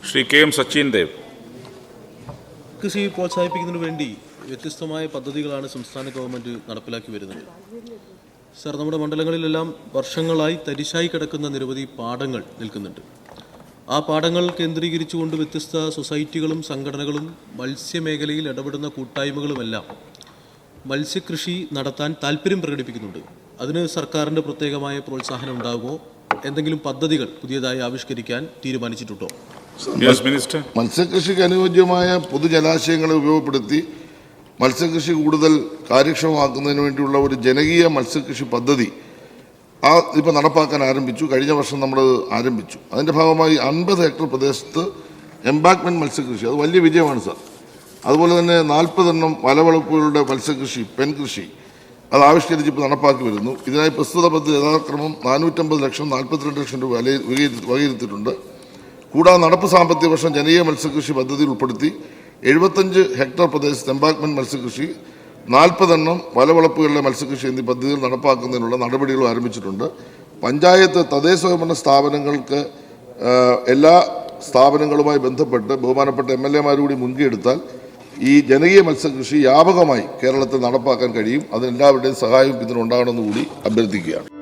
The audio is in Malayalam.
ശ്രീ കെ.എം. സച്ചിൻ ദേവ്. കൃഷി പ്രോത്സാഹിപ്പിക്കുന്നതിന് വേണ്ടി വ്യത്യസ്തമായ പദ്ധതികളാണ് സംസ്ഥാന ഗവൺമെൻറ് നടപ്പിലാക്കി വരുന്നത്. സർ, നമ്മുടെ മണ്ഡലങ്ങളിലെല്ലാം വർഷങ്ങളായി തരിശായി കിടക്കുന്ന നിരവധി പാടങ്ങൾ നിൽക്കുന്നുണ്ട്. ആ പാടങ്ങൾ കേന്ദ്രീകരിച്ചുകൊണ്ട് വ്യത്യസ്ത സൊസൈറ്റികളും സംഘടനകളും മത്സ്യമേഖലയിൽ ഇടപെടുന്ന കൂട്ടായ്മകളുമെല്ലാം മത്സ്യകൃഷി നടത്താൻ താല്പര്യം പ്രകടിപ്പിക്കുന്നുണ്ട്. അതിന് സർക്കാരിൻ്റെ പ്രത്യേകമായ പ്രോത്സാഹനം ഉണ്ടാകുമോ? എന്തെങ്കിലും പദ്ധതികൾ പുതിയതായി ആവിഷ്കരിക്കാൻ തീരുമാനിച്ചിട്ടുണ്ടോ? മത്സ്യകൃഷിക്ക് അനുയോജ്യമായ പൊതുജലാശയങ്ങളെ ഉപയോഗപ്പെടുത്തി മത്സ്യകൃഷി കൂടുതൽ കാര്യക്ഷമമാക്കുന്നതിന് വേണ്ടിയുള്ള ഒരു ജനകീയ മത്സ്യകൃഷി പദ്ധതി ഇപ്പോൾ നടപ്പാക്കാൻ ആരംഭിച്ചു. കഴിഞ്ഞ വർഷം നമ്മൾ ആരംഭിച്ചു. അതിൻ്റെ ഭാഗമായി 50 ഹെക്ടർ പ്രദേശത്ത് എംബാക്ക്മെൻറ്റ് മത്സ്യകൃഷി, അത് വലിയ വിജയമാണ് സാർ. അതുപോലെ തന്നെ 40 എണ്ണം വലവളപ്പുകളുടെ മത്സ്യകൃഷി, പെൻകൃഷി, അത് ആവിഷ്കരിച്ച് ഇപ്പോൾ നടപ്പാക്കി വരുന്നു. ഇതിനായി പ്രസ്തുത പദ്ധതി യഥാക്രമം 450 ലക്ഷം 42 ലക്ഷം രൂപ വകയിരുത്തിയിട്ടുണ്ട്. കൂടാതെ നടപ്പ് സാമ്പത്തിക വർഷം ജനകീയ മത്സ്യകൃഷി പദ്ധതിയിൽ ഉൾപ്പെടുത്തി 75 ഹെക്ടർ പ്രദേശത്ത് എംബാക്ക്മെൻറ്റ് മത്സ്യകൃഷി, 40 എണ്ണം വലവളപ്പുകളിലെ മത്സ്യകൃഷി എന്നീ പദ്ധതികൾ നടപ്പാക്കുന്നതിനുള്ള നടപടികൾ ആരംഭിച്ചിട്ടുണ്ട്. പഞ്ചായത്ത് തദ്ദേശ സ്വയംഭരണ സ്ഥാപനങ്ങൾക്ക് എല്ലാ സ്ഥാപനങ്ങളുമായി ബന്ധപ്പെട്ട് ബഹുമാനപ്പെട്ട MLA കൂടി മുൻകൈയെടുത്താൽ ഈ ജനകീയ മത്സ്യകൃഷി വ്യാപകമായി കേരളത്തിൽ നടപ്പാക്കാൻ കഴിയും. അതിനെല്ലാവരുടെയും സഹായം ഇതിനുണ്ടാകണമെന്ന് കൂടി അഭ്യർത്ഥിക്കുകയാണ്.